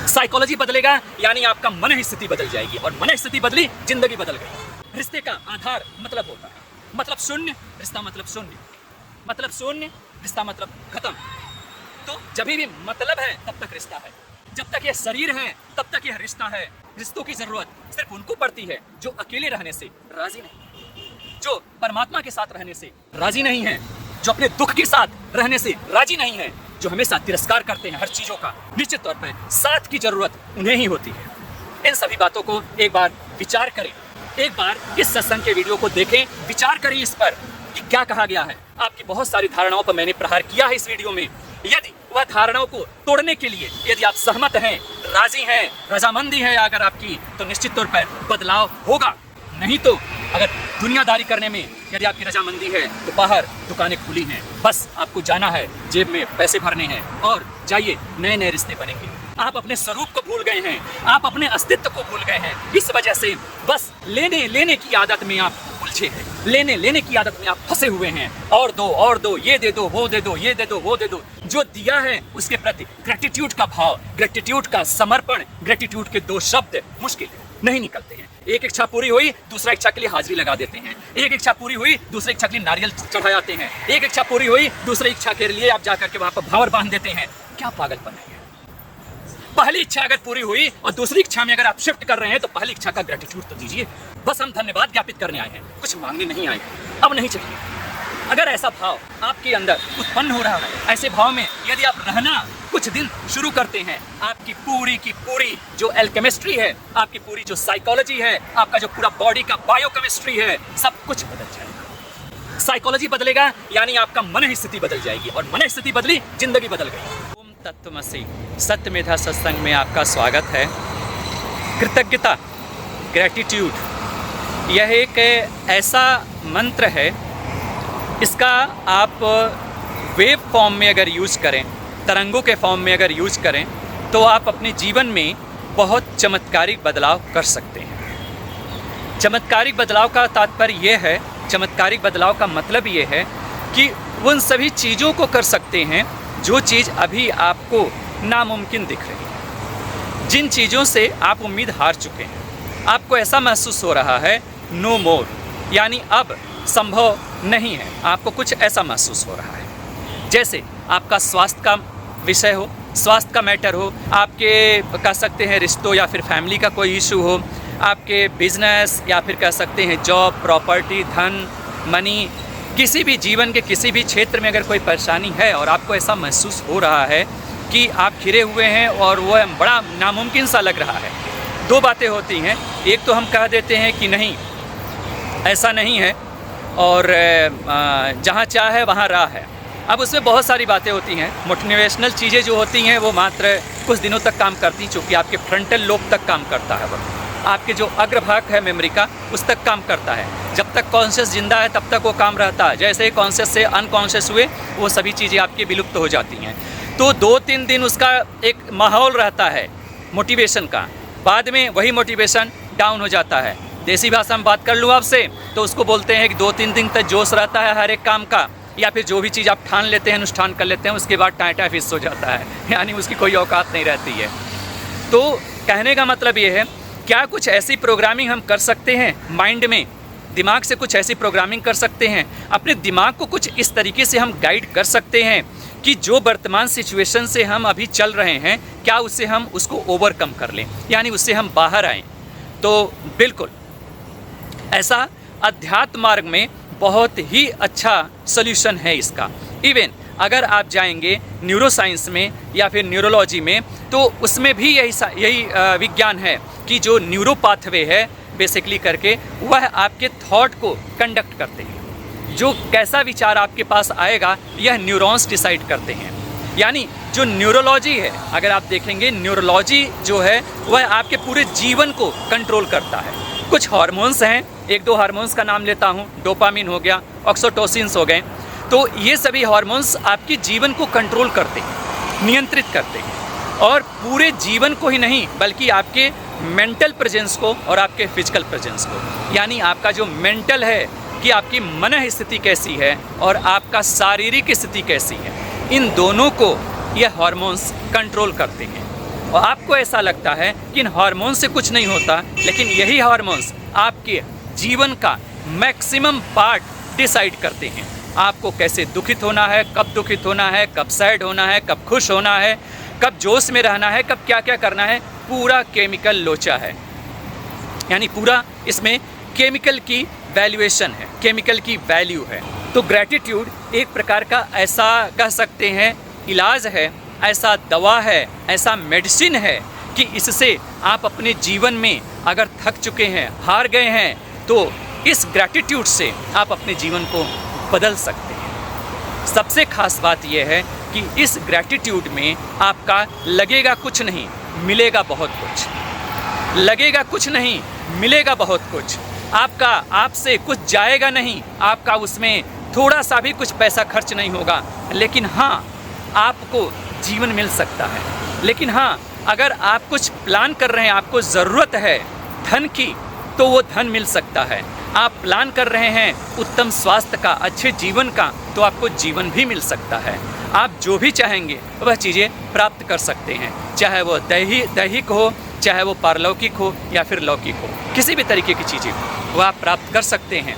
Psychology बदलेगा यानी आपका मन स्थिति बदल जाएगी, और मन स्थिति बदली जिंदगी बदल गई। रिश्ते का आधार मतलब होता है, मतलब शून्य, रिश्ता मतलब शून्य, मतलब शून्य, रिश्ता मतलब खत्म। तो जब भी मतलब है तब तक रिश्ता है, जब तक यह शरीर है तब तक यह रिश्ता है। रिश्तों की जरूरत सिर्फ उनको पड़ती है जो अकेले रहने से राजी नहीं, जो परमात्मा के साथ रहने से राजी नहीं है, जो अपने दुख के साथ रहने से राजी नहीं है, जो हमेशा तिरस्कार करते हैं हर चीजों का। निश्चित तौर पर साथ की जरूरत उन्हें ही होती है। इन सभी बातों को एक बार विचार करें, एक बार इस सत्संग के वीडियो को देखें, विचार करें इस पर कि क्या कहा गया है। आपकी बहुत सारी धारणाओं पर मैंने प्रहार किया है इस वीडियो में। यदि वह धारणाओं को तोड़ने के लिए यदि आप सहमत हैं, राजी हैं, रजामंदी है अगर आपकी, तो निश्चित तौर पर बदलाव होगा। नहीं तो अगर दुनियादारी करने में यदि आपकी रजामंदी है तो बाहर दुकानें खुली हैं, बस आपको जाना है, जेब में पैसे भरने हैं और जाइए, नए नए रिश्ते बनेंगे। आप अपने स्वरूप को भूल गए हैं, आप अपने अस्तित्व को भूल गए हैं। इस वजह से बस लेने की आदत में आप उलझे हैं, लेने की आदत में आप फंसे हुए हैं। और दो, ये दे दो, वो दे दो, ये दे दो, वो दे दो। जो दिया है उसके प्रति ग्रेटिट्यूड का भाव, ग्रेटिट्यूड का समर्पण, ग्रेटिट्यूड के दो शब्द मुश्किल नहीं निकलते हैं। एक इच्छा पूरी हुई, दूसरा इच्छा के लिए हाजिरी लगा देते हैं। एक इच्छा पूरी हुई, दूसरी इच्छा के लिए नारियल चढ़ा जाते हैं। एक इच्छा पूरी हुई, दूसरी इच्छा के लिए आप जाकर के वहां पर भावर बांध देते हैं। क्या पागलपन है। पहली इच्छा अगर पूरी हुई और दूसरी इच्छा में अगर आप शिफ्ट कर रहे हैं तो पहली इच्छा का ग्रेटिट्यूड तो दीजिए। बस हम धन्यवाद ज्ञापित करने आए हैं, कुछ मांगने नहीं आए हैं। अब नहीं चाहिए। अगर ऐसा भाव आपके अंदर उत्पन्न हो रहा है, ऐसे भाव में यदि आप रहना कुछ दिन शुरू करते हैं, आपकी पूरी की पूरी जो एल्केमिस्ट्री है, आपकी पूरी जो साइकोलॉजी है, आपका जो पूरा बॉडी का बायोकेमिस्ट्री है, सब कुछ बदल जाएगा। साइकोलॉजी बदलेगा यानी आपका मन स्थिति बदल जाएगी, और मन स्थिति बदली जिंदगी बदल गई। ओम तत्वमसि सत्यमेधा सत्संग में आपका स्वागत है। कृतज्ञता, ग्रेटिट्यूड, यह एक ऐसा मंत्र है, इसका आप वेव फॉर्म में अगर यूज़ करें, तरंगों के फॉर्म में अगर यूज़ करें, तो आप अपने जीवन में बहुत चमत्कारिक बदलाव कर सकते हैं। चमत्कारिक बदलाव का तात्पर्य यह है, चमत्कारिक बदलाव का मतलब ये है कि उन सभी चीज़ों को कर सकते हैं जो चीज़ अभी आपको नामुमकिन दिख रही है, जिन चीज़ों से आप उम्मीद हार चुके हैं। आपको ऐसा महसूस हो रहा है नो मोर, यानी अब संभव नहीं है, आपको कुछ ऐसा महसूस हो रहा है। जैसे आपका स्वास्थ्य का विषय हो, स्वास्थ्य का मैटर हो, आपके कह सकते हैं रिश्तों या फिर फैमिली का कोई इशू हो, आपके बिजनेस या फिर कह सकते हैं जॉब, प्रॉपर्टी, धन, मनी, किसी भी जीवन के किसी भी क्षेत्र में अगर कोई परेशानी है और आपको ऐसा महसूस हो रहा है कि आप घिरे हुए हैं और वो बड़ा नामुमकिन सा लग रहा है, दो बातें होती हैं। एक तो हम कह देते हैं कि नहीं, ऐसा नहीं है, और जहाँ चाह है वहाँ राह है। अब उसमें बहुत सारी बातें होती हैं। मोटिवेशनल चीज़ें जो होती हैं वो मात्र कुछ दिनों तक काम करती हैं, चूँकि आपके फ्रंटल लोब तक काम करता है, वो आपके जो अग्रभाग है मेमोरी का उस तक काम करता है। जब तक कॉन्शियस जिंदा है तब तक वो काम रहता है। जैसे ही कॉन्शियस से अनकॉन्शियस हुए वो सभी चीज़ें आपकी विलुप्त हो जाती हैं। तो 2-3 दिन उसका एक माहौल रहता है मोटिवेशन का, बाद में वही मोटिवेशन डाउन हो जाता है। देसी भाषा में बात कर लूँ आपसे तो उसको बोलते हैं कि 2-3 दिन तक जोश रहता है हर एक काम का, या फिर जो भी चीज़ आप ठान लेते हैं, अनुष्ठान कर लेते हैं, उसके बाद टाइटा फिस हो जाता है, यानी उसकी कोई औकात नहीं रहती है। तो कहने का मतलब ये है, क्या कुछ ऐसी प्रोग्रामिंग हम कर सकते हैं माइंड में, दिमाग से कुछ ऐसी प्रोग्रामिंग कर सकते हैं, अपने दिमाग को कुछ इस तरीके से हम गाइड कर सकते हैं कि जो वर्तमान सिचुएशन से हम अभी चल रहे हैं, क्या उससे हम उसको ओवरकम कर लें, यानी उससे हम बाहर आएँ। तो बिल्कुल ऐसा अध्यात्म मार्ग में बहुत ही अच्छा सॉल्यूशन है इसका। इवन अगर आप जाएंगे न्यूरो साइंस में या फिर न्यूरोलॉजी में, तो उसमें भी यही विज्ञान है कि जो न्यूरो पाथवे है बेसिकली करके, वह आपके थॉट को कंडक्ट करते हैं। जो कैसा विचार आपके पास आएगा यह न्यूरॉन्स डिसाइड करते हैं। यानी जो न्यूरोलॉजी है, अगर आप देखेंगे न्यूरोलॉजी जो है वह आपके पूरे जीवन को कंट्रोल करता है। कुछ हार्मोन्स हैं, 1-2 हार्मोन्स का नाम लेता हूँ, डोपामिन हो गया, ऑक्सीटोसिन्स हो गए। तो ये सभी हार्मोन्स आपके जीवन को कंट्रोल करते हैं, नियंत्रित करते हैं, और पूरे जीवन को ही नहीं बल्कि आपके मेंटल प्रेजेंस को और आपके फिजिकल प्रेजेंस को, यानी आपका जो मेंटल है कि आपकी मन स्थिति कैसी है और आपका शारीरिक स्थिति कैसी है, इन दोनों को यह हार्मोन्स कंट्रोल करते हैं। और आपको ऐसा लगता है कि इन हार्मोन से कुछ नहीं होता, लेकिन यही हार्मोन्स आपके जीवन का मैक्सिमम पार्ट डिसाइड करते हैं। आपको कैसे दुखित होना है, कब दुखित होना है, कब सैड होना है, कब खुश होना है, कब जोश में रहना है, कब क्या क्या करना है, पूरा केमिकल लोचा है। यानी पूरा इसमें केमिकल की वैल्यूएशन है, केमिकल की वैल्यू है। तो ग्रैटिट्यूड एक प्रकार का ऐसा कह सकते हैं इलाज है, ऐसा दवा है, ऐसा मेडिसिन है कि इससे आप अपने जीवन में अगर थक चुके हैं, हार गए हैं, तो इस ग्रैटिट्यूड से आप अपने जीवन को बदल सकते हैं। सबसे खास बात यह है कि इस ग्रैटिट्यूड में आपका लगेगा कुछ नहीं, मिलेगा बहुत कुछ। लगेगा कुछ नहीं, मिलेगा बहुत कुछ। आपका आपसे कुछ जाएगा नहीं, आपका उसमें थोड़ा सा भी कुछ पैसा खर्च नहीं होगा, लेकिन हाँ आपको जीवन मिल सकता है। लेकिन हाँ, अगर आप कुछ प्लान कर रहे हैं, आपको ज़रूरत है धन की, तो वो धन मिल सकता है। आप प्लान कर रहे हैं उत्तम स्वास्थ्य का, अच्छे जीवन का, तो आपको जीवन भी मिल सकता है। आप जो भी चाहेंगे वह चीज़ें प्राप्त कर सकते हैं, चाहे वो दैहिक हो, चाहे वो पारलौकिक हो या फिर लौकिक हो, किसी भी तरीके की चीज़ें वो आप प्राप्त कर सकते हैं।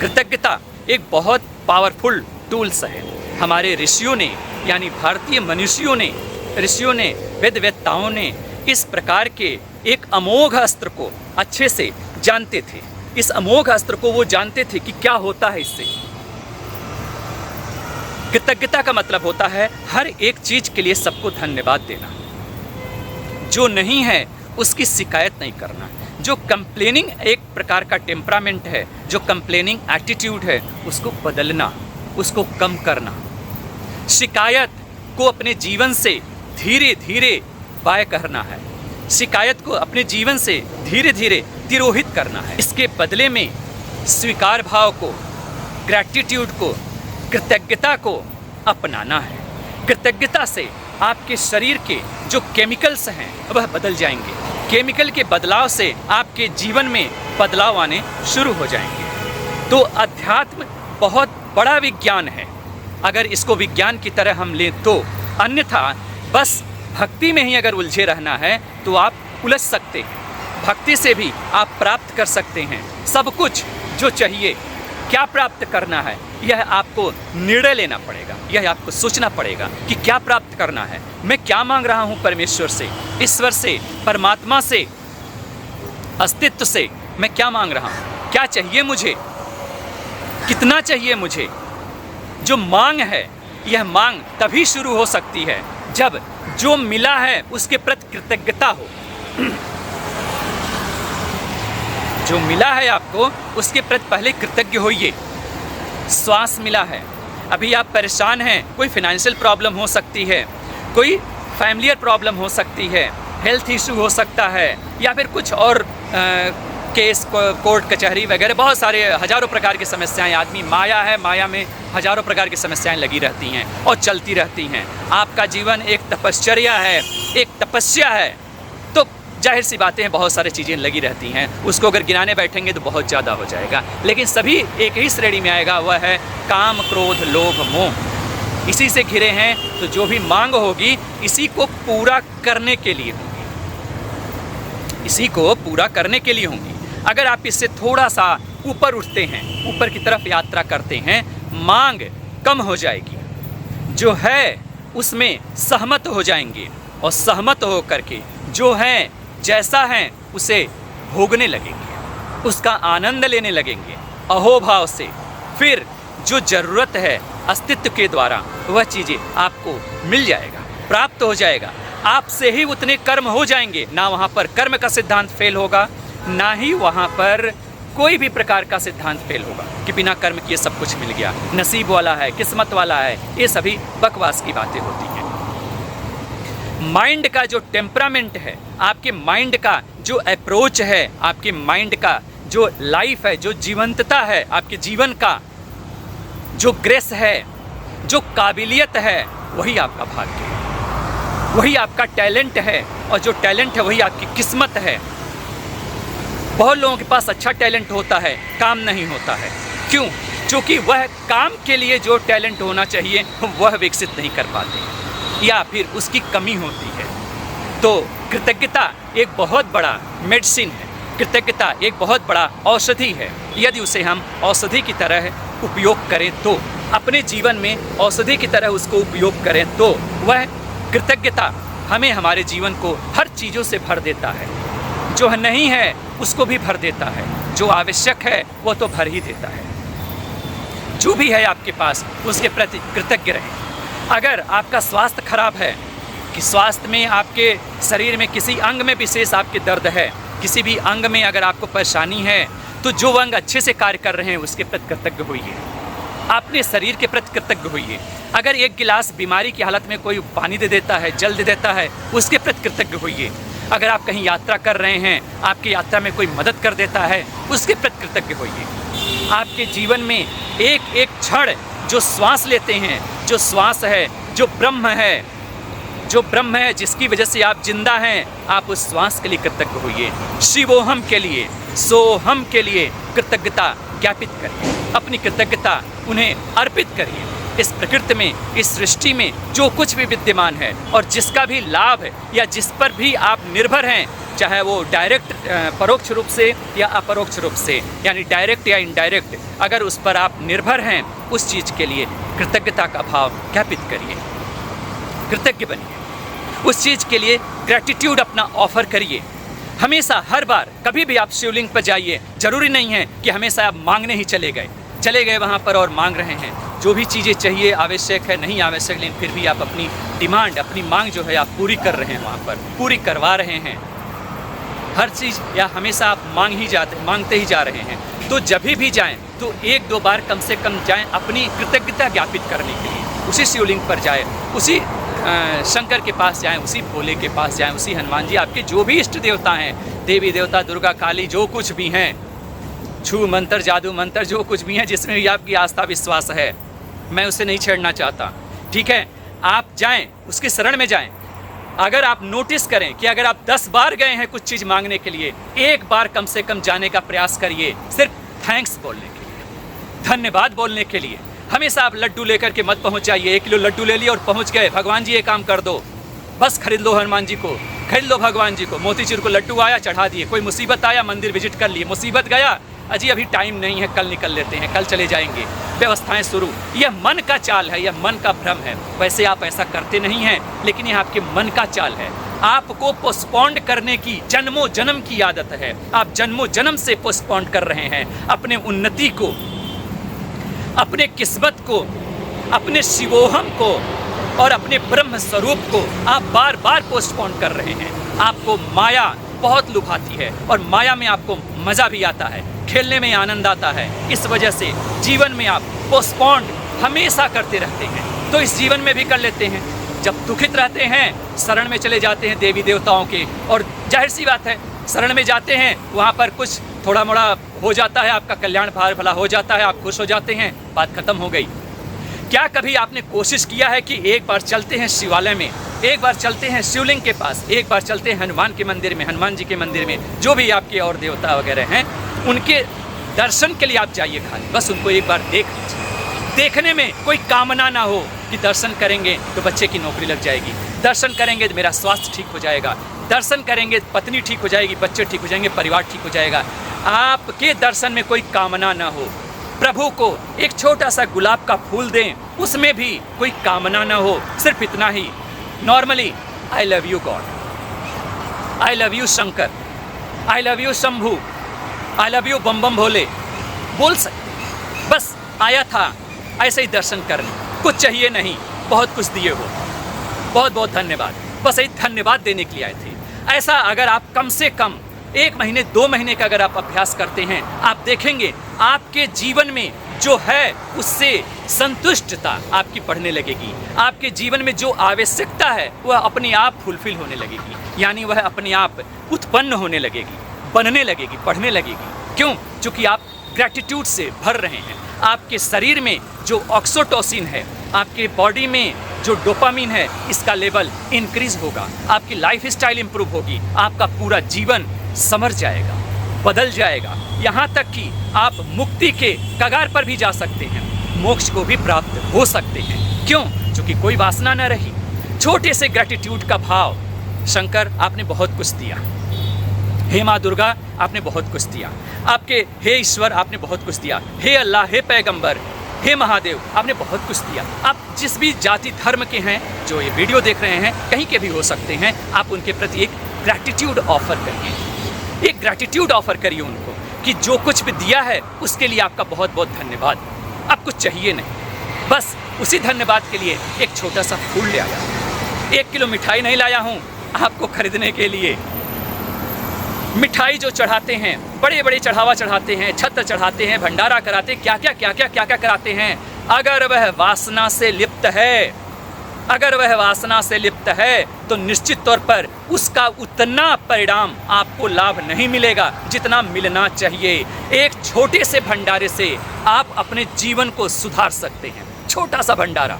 कृतज्ञता एक बहुत पावरफुल टूल्स है। हमारे ऋषियों ने, यानी भारतीय मनुष्यों ने, ऋषियों ने, वेदवेत्ताओं ने इस प्रकार के एक अमोघ अस्त्र को अच्छे से जानते थे। इस अमोघ अस्त्र को वो जानते थे कि क्या होता है इससे। कृतज्ञता का मतलब होता है हर एक चीज के लिए सबको धन्यवाद देना। जो नहीं है उसकी शिकायत नहीं करना। जो कंप्लेनिंग एक प्रकार का टेम्परामेंट है, जो कंप्लेनिंग एटीट्यूड है, उसको बदलना, उसको कम करना। शिकायत को अपने जीवन से धीरे धीरे बाय करना है। शिकायत को अपने जीवन से धीरे धीरे तिरोहित करना है। इसके बदले में स्वीकार भाव को, ग्रैटिट्यूड को, कृतज्ञता को अपनाना है। कृतज्ञता से आपके शरीर के जो केमिकल्स हैं वह बदल जाएंगे। केमिकल के बदलाव से आपके जीवन में बदलाव आने शुरू हो जाएंगे। तो अध्यात्म बहुत बड़ा विज्ञान है अगर इसको विज्ञान की तरह हम लें तो। अन्यथा बस भक्ति में ही अगर उलझे रहना है तो आप उलझ सकते हैं। भक्ति से भी आप प्राप्त कर सकते हैं सब कुछ जो चाहिए। क्या प्राप्त करना है यह आपको निर्णय लेना पड़ेगा, यह आपको सोचना पड़ेगा कि क्या प्राप्त करना है। मैं क्या मांग रहा हूँ परमेश्वर से, ईश्वर से, परमात्मा से, अस्तित्व से मैं क्या मांग रहा हूँ, क्या चाहिए मुझे, कितना चाहिए मुझे। जो मांग है यह मांग तभी शुरू हो सकती है जब जो मिला है उसके प्रति कृतज्ञता हो। जो मिला है आपको उसके प्रति पहले कृतज्ञ होइए। श्वास मिला है, अभी आप परेशान हैं, कोई फाइनेंशियल प्रॉब्लम हो सकती है, कोई फैमिलियर प्रॉब्लम हो सकती है, हेल्थ इशू हो सकता है, या फिर कुछ और केस, कोर्ट कचहरी वगैरह बहुत सारे हजारों प्रकार की समस्याएं। आदमी माया है, माया में हजारों प्रकार की समस्याएं लगी रहती हैं और चलती रहती हैं। आपका जीवन एक तपश्चर्या है, एक तपस्या है, तो जाहिर सी बातें हैं बहुत सारी चीज़ें लगी रहती हैं। उसको अगर गिनाने बैठेंगे तो बहुत ज़्यादा हो जाएगा, लेकिन सभी एक ही श्रेणी में आएगा, वह है काम, क्रोध, लोभ, मोह। इसी से घिरे हैं, तो जो भी मांग होगी इसी को पूरा करने के लिए होगी, इसी को पूरा करने के लिए होंगी। अगर आप इससे थोड़ा सा ऊपर उठते हैं, ऊपर की तरफ यात्रा करते हैं, मांग कम हो जाएगी, जो है उसमें सहमत हो जाएंगे, और सहमत हो करके जो है जैसा है उसे भोगने लगेंगे, उसका आनंद लेने लगेंगे अहोभाव से। फिर जो ज़रूरत है अस्तित्व के द्वारा वह चीज़ें आपको मिल जाएगा, प्राप्त हो जाएगा। आपसे ही उतने कर्म हो जाएंगे, ना वहाँ पर कर्म का सिद्धांत फेल होगा, ना ही वहाँ पर कोई भी प्रकार का सिद्धांत फेल होगा कि बिना कर्म किए सब कुछ मिल गया, नसीब वाला है, किस्मत वाला है। ये सभी बकवास की बातें होती हैं। माइंड का जो टेम्परामेंट है, आपके माइंड का जो अप्रोच है, आपके माइंड का जो लाइफ है, जो जीवंतता है, आपके जीवन का जो ग्रेस है, जो काबिलियत है, वही आपका भाग्य है, वही आपका टैलेंट है, और जो टैलेंट है वही आपकी किस्मत है। बहुत लोगों के पास अच्छा टैलेंट होता है, काम नहीं होता है। क्यों? क्योंकि वह काम के लिए जो टैलेंट होना चाहिए वह विकसित नहीं कर पाते, या फिर उसकी कमी होती है। तो कृतज्ञता एक बहुत बड़ा मेडिसिन है, कृतज्ञता एक बहुत बड़ा औषधि है। यदि उसे हम औषधि की तरह उपयोग करें तो, अपने जीवन में औषधि की तरह उसको उपयोग करें तो वह कृतज्ञता हमें हमारे जीवन को हर चीज़ों से भर देता है। जो नहीं है उसको भी भर देता है, जो आवश्यक है वो तो भर ही देता है। जो भी है आपके पास उसके प्रति कृतज्ञ रहें। अगर आपका स्वास्थ्य खराब है, कि स्वास्थ्य में आपके शरीर में किसी अंग में विशेष आपके दर्द है, किसी भी अंग में अगर आपको परेशानी है, तो जो अंग अच्छे से कार्य कर रहे हैं उसके प्रति कृतज्ञ होइए। अपने शरीर के प्रति कृतज्ञ होइए। अगर एक गिलास बीमारी की हालत में कोई पानी दे देता है, जल दे देता है, उसके प्रति कृतज्ञ होइए। अगर आप कहीं यात्रा कर रहे हैं, आपकी यात्रा में कोई मदद कर देता है, उसके प्रति कृतज्ञ होइए। आपके जीवन में एक एक क्षण जो श्वास लेते हैं, जो श्वास है, जो ब्रह्म है, जिसकी वजह से आप जिंदा हैं, आप उस श्वास के लिए कृतज्ञ होइए। शिवोहम के लिए, सोहम के लिए कृतज्ञता ज्ञापित करिए, अपनी कृतज्ञता उन्हें अर्पित करिए। इस प्रकृति में, इस सृष्टि में जो कुछ भी विद्यमान है और जिसका भी लाभ है या जिस पर भी आप निर्भर हैं, चाहे वो डायरेक्ट परोक्ष रूप से या अपरोक्ष रूप से, यानी डायरेक्ट या इनडायरेक्ट, अगर उस पर आप निर्भर हैं, उस चीज़ के लिए कृतज्ञता का भाव ज्ञापित करिए, कृतज्ञ बनिए। उस चीज़ के लिए ग्रैटिट्यूड अपना ऑफर करिए। हमेशा, हर बार, कभी भी आप शिवलिंग पर जाइए, जरूरी नहीं है कि हमेशा आप मांगने ही चले गए वहाँ पर और मांग रहे हैं। जो भी चीज़ें चाहिए, आवश्यक है, नहीं आवश्यक, लेकिन फिर भी आप अपनी डिमांड, अपनी मांग जो है आप पूरी कर रहे हैं, वहाँ पर पूरी करवा रहे हैं हर चीज़, या हमेशा आप मांगते ही जा रहे हैं। तो जब भी जाएं तो एक दो बार कम से कम जाएं अपनी कृतज्ञता ज्ञापित करने के लिए। उसी शिवलिंग पर जाएं, उसी शंकर के पास जाएं, उसी भोले के पास जाएं, उसी हनुमान जी, आपके जो भी इष्ट देवता हैं, देवी देवता, दुर्गा, काली, जो कुछ भी हैं, छू मंत्र, जादू मंत्र, जो कुछ भी हैं, जिसमें भी आपकी आस्था विश्वास है, मैं उसे नहीं छेड़ना चाहता। ठीक है, आप जाएं, उसके शरण में जाएं। अगर आप नोटिस करें कि अगर आप 10 बार गए हैं कुछ चीज़ मांगने के लिए, एक बार कम से कम जाने का प्रयास करिए, सिर्फ थैंक्स बोलने के लिए, धन्यवाद बोलने के लिए। हमेशा आप लड्डू लेकर के मत पहुंच जाइए। 1 किलो लड्डू ले लिए और पहुंच गए, भगवान जी ये काम कर दो, बस खरीद लो हनुमान जी को, खरीद लो भगवान जी को। मोतीचूर को लड्डू आया, चढ़ा दिए। कोई मुसीबत आया, मंदिर विजिट कर लिए। मुसीबत गया, अजी अभी टाइम नहीं है, कल निकल लेते हैं, कल चले जाएंगे, व्यवस्थाएं शुरू। यह मन का चाल है, यह मन का भ्रम है। वैसे आप ऐसा करते नहीं हैं, लेकिन यह आपके मन का चाल है। आपको पोस्टपोन्ड करने की जन्मों जन्म की आदत है। आप जन्मों जन्म से पोस्टपोन्ड कर रहे हैं अपने उन्नति को, अपने किस्मत को, अपने शिवोहम को और अपने ब्रह्म स्वरूप को आप बार बार पोस्टपोन कर रहे हैं। आपको माया बहुत लुभाती है और माया में आपको मज़ा भी आता है, खेलने में आनंद आता है। इस वजह से जीवन में आप पोस्टपोन हमेशा करते रहते हैं। तो इस जीवन में भी कर लेते हैं। जब दुखित रहते हैं, शरण में चले जाते हैं देवी देवताओं के, और जाहिर सी बात है, शरण में जाते हैं, वहाँ पर कुछ थोड़ा मोड़ा हो जाता है, आपका कल्याण भला हो जाता है, आप खुश हो जाते हैं, बात खत्म हो गई। क्या कभी आपने कोशिश किया है कि एक बार चलते हैं शिवालय में, एक बार चलते हैं शिवलिंग के पास, एक बार चलते हैं हनुमान के मंदिर में, हनुमान जी के मंदिर में, जो भी आपके और देवता वगैरह हैं, उनके दर्शन के लिए आप जाइए खाली, बस उनको एक बार देख लीजिए। देखने में कोई कामना ना हो कि दर्शन करेंगे तो बच्चे की नौकरी लग जाएगी, दर्शन करेंगे तो मेरा स्वास्थ्य ठीक हो जाएगा, दर्शन करेंगे पत्नी ठीक हो जाएगी, बच्चे ठीक हो जाएंगे, परिवार ठीक हो जाएगा। आपके दर्शन में कोई कामना ना हो। प्रभु को एक छोटा सा गुलाब का फूल दें, उसमें भी कोई कामना ना हो, सिर्फ इतना ही normally, I love you God, I love you Shankar, I love you Shambhu, I love you Bam Bam Bhole बोल सकते। बस आया था ऐसे ही दर्शन करने, कुछ चाहिए नहीं, बहुत कुछ दिए हो, बहुत बहुत धन्यवाद, बस यही धन्यवाद देने के लिए आए थे। ऐसा अगर आप कम से कम 1 महीने 2 महीने का अगर आप अभ्यास करते हैं, आप देखेंगे आपके जीवन में जो है उससे संतुष्टता आपकी बढ़ने लगेगी। आपके जीवन में जो आवश्यकता है वह अपने आप फुलफिल होने लगेगी, यानी वह अपने आप उत्पन्न होने लगेगी, बनने लगेगी, बढ़ने लगेगी। क्यों? क्योंकि आप ग्रैटिट्यूड से भर रहे हैं। आपके शरीर में जो ऑक्सीटोसिन है, आपके बॉडी में जो डोपामिन है, इसका लेवल इंक्रीज होगा, आपकी लाइफ स्टाइल इंप्रूव होगी, आपका पूरा जीवन संवर जाएगा, बदल जाएगा, यहाँ तक कि आप मुक्ति के कगार पर भी जा सकते हैं, मोक्ष को भी प्राप्त हो सकते हैं। क्यों? क्योंकि कोई वासना न रही। छोटे से ग्रैटिट्यूड का भाव शंकर आपने बहुत कुछ दिया, हे माँ दुर्गा आपने बहुत कुछ दिया, आपके हे ईश्वर आपने बहुत कुछ दिया, हे अल्लाह, हे पैगंबर, हे महादेव आपने बहुत कुछ दिया। आप जिस भी जाति धर्म के हैं जो ये वीडियो देख रहे हैं, कहीं के भी हो सकते हैं, आप उनके प्रति एक ग्रैटिट्यूड ऑफर करिए, एक ग्रैटिट्यूड ऑफर करिए उनको कि जो कुछ भी दिया है उसके लिए आपका बहुत बहुत धन्यवाद। अब कुछ चाहिए नहीं, बस उसी धन्यवाद के लिए एक छोटा सा फूल ले आया, 1 किलो मिठाई नहीं लाया हूँ आपको खरीदने के लिए। मिठाई जो चढ़ाते हैं, बड़े बड़े चढ़ावा चढ़ाते हैं, छत्र चढ़ाते हैं, भंडारा कराते हैं, क्या क्या कराते हैं। अगर वह वासना से लिप्त है, अगर वह वासना से लिप्त है तो निश्चित तौर पर उसका उतना परिणाम आपको लाभ नहीं मिलेगा जितना मिलना चाहिए। एक छोटे से भंडारे से आप अपने जीवन को सुधार सकते हैं। छोटा सा भंडारा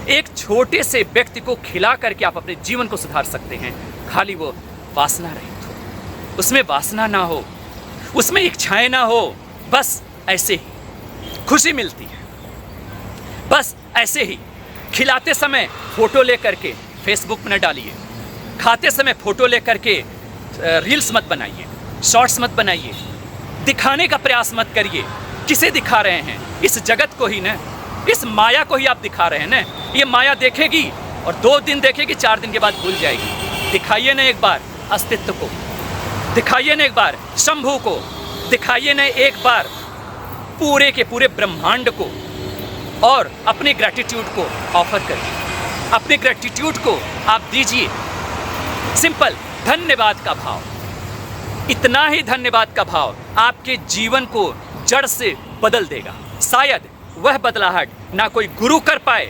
एक छोटे से व्यक्ति को खिला करके आप अपने जीवन को सुधार सकते हैं। खाली वो वासना रहित हो, उसमें वासना ना हो, उसमें इच्छाएं ना हो, बस ऐसे ही खुशी मिलती है। बस ऐसे ही खिलाते समय फोटो लेकर के फेसबुक में न डालिए, खाते समय फोटो लेकर के रील्स मत बनाइए, शॉर्ट्स मत बनाइए, दिखाने का प्रयास मत करिए। किसे दिखा रहे हैं? इस जगत को ही ना, इस माया को ही आप दिखा रहे हैं ना। ये माया देखेगी और 2 दिन देखेगी, 4 दिन के बाद भूल जाएगी। दिखाइए ना एक बार अस्तित्व को, दिखाइए ना एक बार शंभू को, दिखाइए ना एक बार पूरे के पूरे ब्रह्मांड को, और अपने ग्रैटिट्यूड को ऑफर करिए। अपने ग्रैटिट्यूड को आप दीजिए सिंपल धन्यवाद का भाव। इतना ही धन्यवाद का भाव आपके जीवन को जड़ से बदल देगा। शायद वह बदलाहट ना कोई गुरु कर पाए,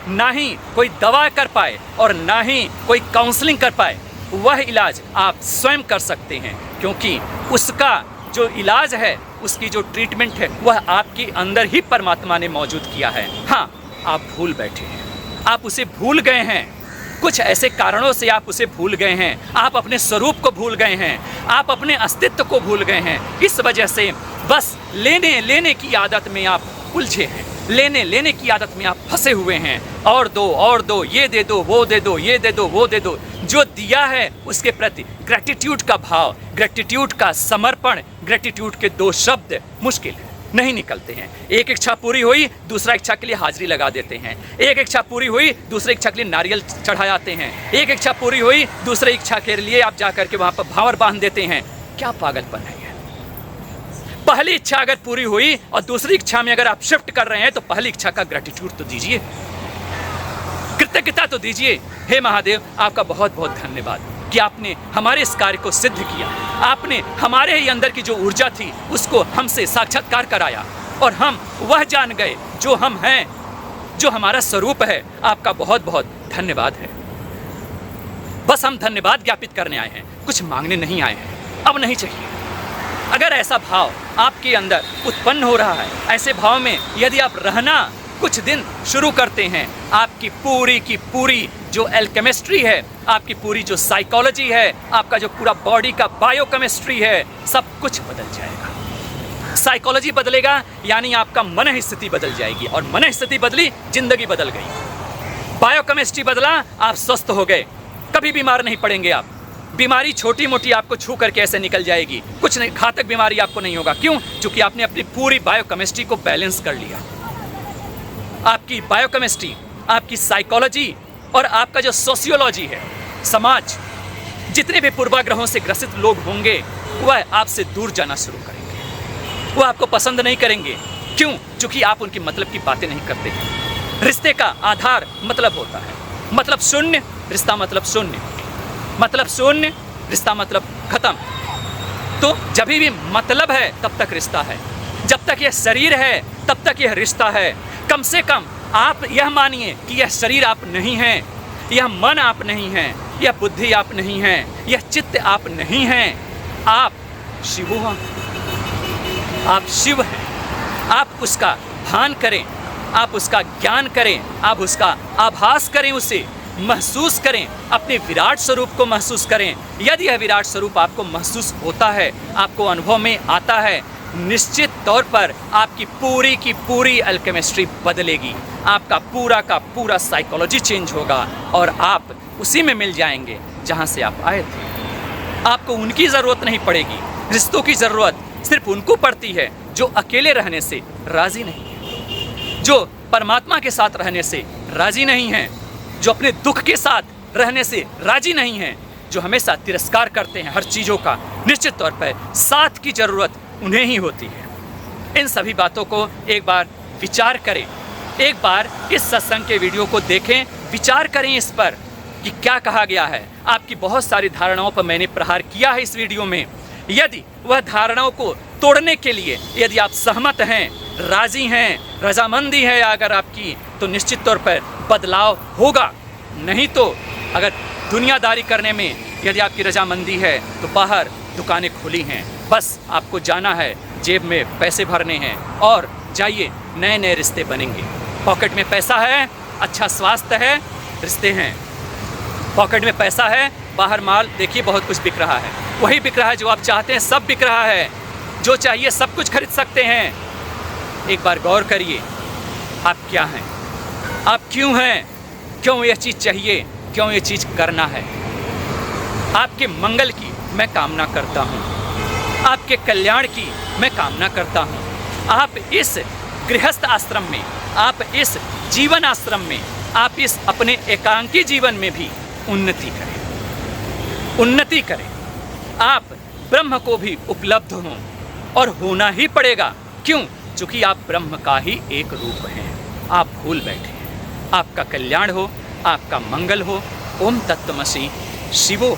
ना ही कोई दवा कर पाए, और ना ही कोई काउंसलिंग कर पाए। वह इलाज आप स्वयं कर सकते हैं, क्योंकि उसका जो इलाज है, उसकी जो ट्रीटमेंट है, वह आपके अंदर ही परमात्मा ने मौजूद किया है। हाँ, आप भूल बैठे हैं, आप उसे भूल गए हैं। कुछ ऐसे कारणों से आप उसे भूल गए हैं। आप अपने स्वरूप को भूल गए हैं, आप अपने अस्तित्व को भूल गए हैं। इस वजह से बस लेने की आदत में आप उलझे हैं, लेने की आदत में आप फंसे हुए हैं। और दो, ये दे दो, वो दे दो, ये दे दो, वो दे दो। जो दिया है उसके प्रति ग्रैटिट्यूड का भाव, ग्रैटिट्यूड का समर्पण, ग्रैटिट्यूड के 2 शब्द मुश्किल है, नहीं निकलते हैं। एक इच्छा पूरी हुई, दूसरा इच्छा के लिए हाजिरी लगा देते हैं। एक इच्छा पूरी हुई, दूसरी इच्छा के लिए नारियल चढ़ा जाते हैं। एक इच्छा पूरी हुई, दूसरी इच्छा के लिए आप जाकर के वहाँ पर भावर बांध देते हैं। क्या पागलपन है ये? पहली इच्छा अगर पूरी हुई और दूसरी इच्छा में अगर आप शिफ्ट कर रहे हैं, तो पहली इच्छा का ग्रैटिट्यूड तो दीजिए, कृतज्ञता तो दीजिए। हे महादेव, आपका बहुत बहुत धन्यवाद कि आपने हमारे इस कार्य को सिद्ध किया। आपने हमारे ही अंदर की जो ऊर्जा थी उसको हमसे साक्षात्कार कराया, और हम वह जान गए जो हम हैं, जो हमारा स्वरूप है। आपका बहुत बहुत धन्यवाद है। बस हम धन्यवाद ज्ञापित करने आए हैं, कुछ मांगने नहीं आए हैं। अब नहीं चाहिए। अगर ऐसा भाव आपके अंदर उत्पन्न हो रहा है, ऐसे भाव में यदि आप रहना कुछ दिन शुरू करते हैं, आपकी पूरी की पूरी जो एल्केमिस्ट्री है, आपकी पूरी जो साइकोलॉजी है, आपका जो पूरा बॉडी का बायोकेमिस्ट्री है, सब कुछ बदल जाएगा। साइकोलॉजी बदलेगा यानी आपका मन स्थिति बदल जाएगी, और मन स्थिति बदली, जिंदगी बदल गई। बायोकेमिस्ट्री बदला, आप स्वस्थ हो गए, कभी बीमार नहीं पड़ेंगे आप। बीमारी छोटी मोटी आपको छू करके ऐसे निकल जाएगी, कुछ नहीं, घातक बीमारी आपको नहीं होगा। क्यों? क्योंकि आपने अपनी पूरी बायोकेमिस्ट्री को बैलेंस कर लिया। आपकी बायोकेमिस्ट्री, आपकी साइकोलॉजी और आपका जो सोशियोलॉजी है, समाज, जितने भी पूर्वाग्रहों से ग्रसित लोग होंगे, वह आपसे दूर जाना शुरू करेंगे। वह आपको पसंद नहीं करेंगे। क्यों? क्योंकि आप उनकी मतलब की बातें नहीं करते हैं। रिश्ते का आधार मतलब होता है, मतलब शून्य, रिश्ता मतलब शून्य, मतलब शून्य, रिश्ता मतलब खत्म। तो जब भी मतलब है तब तक रिश्ता है, जब तक यह शरीर है तब तक यह रिश्ता है। कम से कम आप यह मानिए कि यह शरीर आप नहीं हैं, यह मन आप नहीं हैं, यह बुद्धि आप नहीं हैं, यह चित्त आप नहीं हैं। आप शिव हैं, आप शिव हैं। आप उसका भान करें, आप उसका ज्ञान करें, आप उसका आभास करें, उसे महसूस करें, अपने विराट स्वरूप को महसूस करें। यदि यह विराट स्वरूप आपको महसूस होता है, आपको अनुभव में आता है, निश्चित तौर पर आपकी पूरी की पूरी एल्केमिस्ट्री बदलेगी। आपका पूरा का पूरा साइकोलॉजी चेंज होगा और आप उसी में मिल जाएंगे जहाँ से आप आए थे। आपको उनकी ज़रूरत नहीं पड़ेगी। रिश्तों की ज़रूरत सिर्फ उनको पड़ती है जो अकेले रहने से राज़ी नहीं है, जो परमात्मा के साथ रहने से राज़ी नहीं हैं, जो अपने दुख के साथ रहने से राज़ी नहीं हैं, जो हमेशा तिरस्कार करते हैं हर चीज़ों का। निश्चित तौर पर साथ की ज़रूरत उन्हें ही होती है। इन सभी बातों को एक बार विचार करें, एक बार इस सत्संग के वीडियो को देखें, विचार करें इस पर कि क्या कहा गया है। आपकी बहुत सारी धारणाओं पर मैंने प्रहार किया है इस वीडियो में। यदि वह धारणाओं को तोड़ने के लिए यदि आप सहमत हैं, राज़ी हैं, रजामंदी है अगर आपकी, तो निश्चित तौर पर बदलाव होगा। नहीं तो अगर दुनियादारी करने में यदि आपकी रजामंदी है तो बाहर दुकानें खुली हैं, बस आपको जाना है, जेब में पैसे भरने हैं और जाइए, नए नए रिश्ते बनेंगे। पॉकेट में पैसा है, अच्छा स्वास्थ्य है, रिश्ते हैं। पॉकेट में पैसा है, बाहर माल देखिए बहुत कुछ बिक रहा है, वही बिक रहा है जो आप चाहते हैं, सब बिक रहा है। जो चाहिए सब कुछ खरीद सकते हैं। एक बार गौर करिए, आप क्या हैं, आप क्यों हैं, क्यों यह चीज़ चाहिए, क्यों ये चीज़ करना है। आपके मंगल की मैं कामना करता हूँ, आपके कल्याण की मैं कामना करता हूँ। आप इस गृहस्थ आश्रम में, आप इस जीवन आश्रम में, आप इस अपने एकांकी जीवन में भी उन्नति करें, उन्नति करें। आप ब्रह्म को भी उपलब्ध हों और होना ही पड़ेगा। क्यों? चूँकि आप ब्रह्म का ही एक रूप हैं। आप भूल बैठे हैं। आपका कल्याण हो, आपका मंगल हो। ओम तत्त्वमसि शिवो।